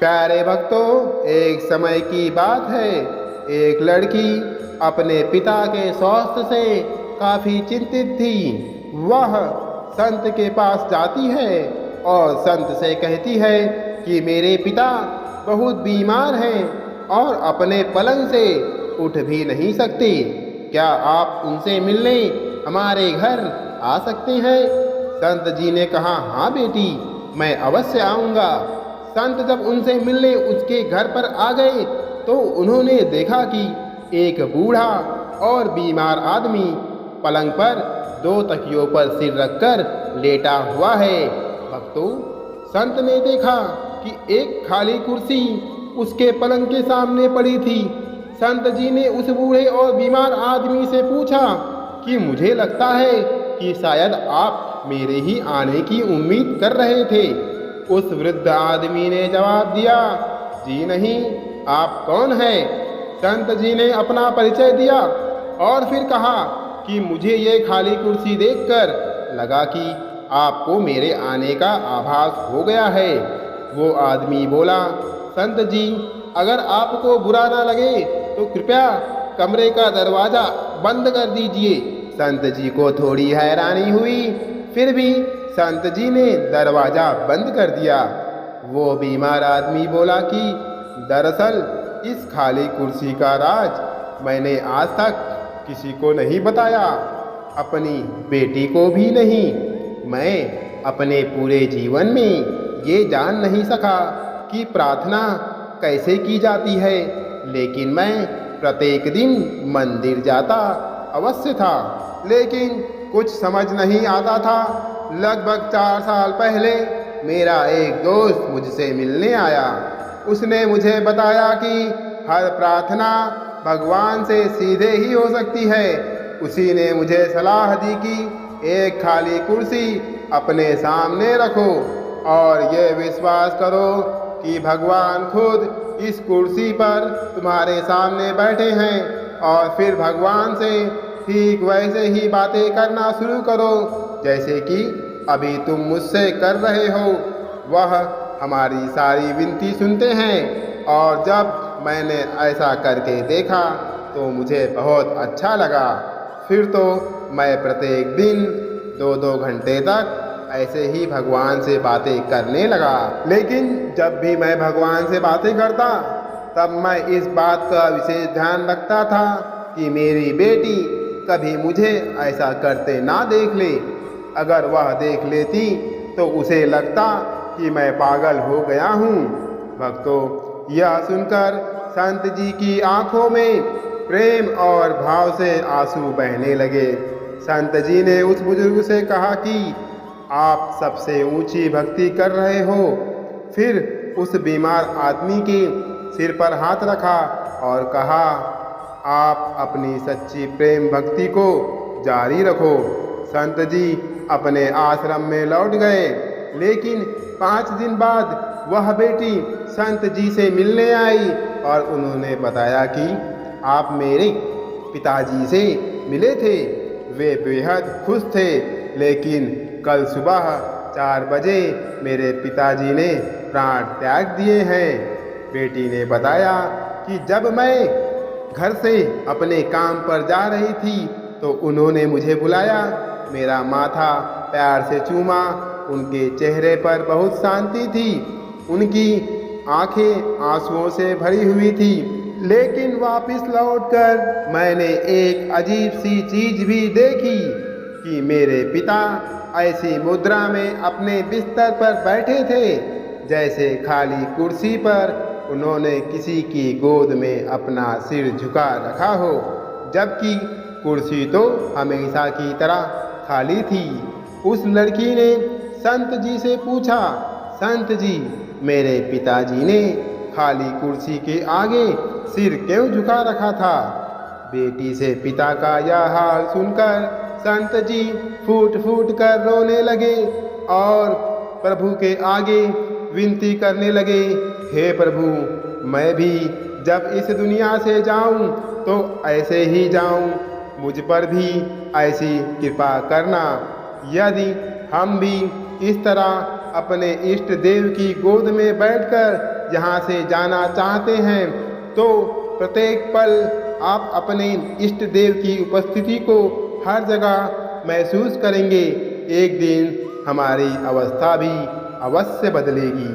प्यारे भक्तों, एक समय की बात है। एक लड़की अपने पिता के स्वास्थ्य से काफ़ी चिंतित थी। वह संत के पास जाती है और संत से कहती है कि मेरे पिता बहुत बीमार हैं और अपने पलंग से उठ भी नहीं सकते। क्या आप उनसे मिलने हमारे घर आ सकते हैं? संत जी ने कहा, हाँ बेटी, मैं अवश्य आऊँगा। संत जब उनसे मिलने उसके घर पर आ गए तो उन्होंने देखा कि एक बूढ़ा और बीमार आदमी पलंग पर 2 तकियों पर सिर रखकर लेटा हुआ है। भक्तों, संत ने देखा कि एक खाली कुर्सी उसके पलंग के सामने पड़ी थी। संत जी ने उस बूढ़े और बीमार आदमी से पूछा कि मुझे लगता है कि शायद आप मेरे ही आने की उम्मीद कर रहे थे। उस वृद्ध आदमी ने जवाब दिया, जी नहीं, आप कौन हैं? संत जी ने अपना परिचय दिया और फिर कहा कि मुझे ये खाली कुर्सी देखकर लगा कि आपको मेरे आने का आभास हो गया है। वो आदमी बोला, संत जी, अगर आपको बुरा ना लगे तो कृपया कमरे का दरवाज़ा बंद कर दीजिए। संत जी को थोड़ी हैरानी हुई, फिर भी संत जी ने दरवाज़ा बंद कर दिया। वो बीमार आदमी बोला कि दरअसल इस खाली कुर्सी का राज मैंने आज तक किसी को नहीं बताया, अपनी बेटी को भी नहीं। मैं अपने पूरे जीवन में ये जान नहीं सका कि प्रार्थना कैसे की जाती है, लेकिन मैं प्रत्येक दिन मंदिर जाता अवश्य था, लेकिन कुछ समझ नहीं आता था। लगभग 4 साल पहले मेरा एक दोस्त मुझसे मिलने आया। उसने मुझे बताया कि हर प्रार्थना भगवान से सीधे ही हो सकती है। उसी ने मुझे सलाह दी कि एक खाली कुर्सी अपने सामने रखो और ये विश्वास करो कि भगवान खुद इस कुर्सी पर तुम्हारे सामने बैठे हैं, और फिर भगवान से ठीक वैसे ही बातें करना शुरू करो जैसे कि अभी तुम मुझसे कर रहे हो। वह हमारी सारी विनती सुनते हैं, और जब मैंने ऐसा करके देखा तो मुझे बहुत अच्छा लगा। फिर तो मैं प्रत्येक दिन 2-2 घंटे तक ऐसे ही भगवान से बातें करने लगा। लेकिन जब भी मैं भगवान से बातें करता तब मैं इस बात का विशेष ध्यान रखता था कि मेरी बेटी कभी मुझे ऐसा करते ना देख ले। अगर वह देख लेती तो उसे लगता कि मैं पागल हो गया हूँ। भक्तों, यह सुनकर संत जी की आंखों में प्रेम और भाव से आंसू बहने लगे। संत जी ने उस बुजुर्ग से कहा कि आप सबसे ऊंची भक्ति कर रहे हो। फिर उस बीमार आदमी के सिर पर हाथ रखा और कहा, आप अपनी सच्ची प्रेम भक्ति को जारी रखो। संत जी अपने आश्रम में लौट गए, लेकिन 5 दिन बाद वह बेटी संत जी से मिलने आई और उन्होंने बताया कि आप मेरे पिताजी से मिले थे। वे बेहद खुश थे, लेकिन कल सुबह 4 बजे मेरे पिताजी ने प्राण त्याग दिए हैं। बेटी ने बताया कि जब मैं घर से अपने काम पर जा रही थी तो उन्होंने मुझे बुलाया, मेरा माथा प्यार से चूमा। उनके चेहरे पर बहुत शांति थी, उनकी आंखें आंसुओं से भरी हुई थी। लेकिन वापस लौटकर मैंने एक अजीब सी चीज भी देखी कि मेरे पिता ऐसी मुद्रा में अपने बिस्तर पर बैठे थे जैसे खाली कुर्सी पर उन्होंने किसी की गोद में अपना सिर झुका रखा हो, जबकि कुर्सी तो हमेशा की तरह खाली थी। उस लड़की ने संत जी से पूछा, संत जी, मेरे पिताजी ने खाली कुर्सी के आगे सिर क्यों झुका रखा था? बेटी से पिता का यह हाल सुनकर संत जी फूट फूट कर रोने लगे और प्रभु के आगे विनती करने लगे, हे प्रभु, मैं भी जब इस दुनिया से जाऊं तो ऐसे ही जाऊं, मुझ पर भी ऐसी कृपा करना। यदि हम भी इस तरह अपने इष्ट देव की गोद में बैठकर यहाँ से जाना चाहते हैं तो प्रत्येक पल आप अपने इष्ट देव की उपस्थिति को हर जगह महसूस करेंगे। एक दिन हमारी अवस्था भी अवश्य बदलेगी।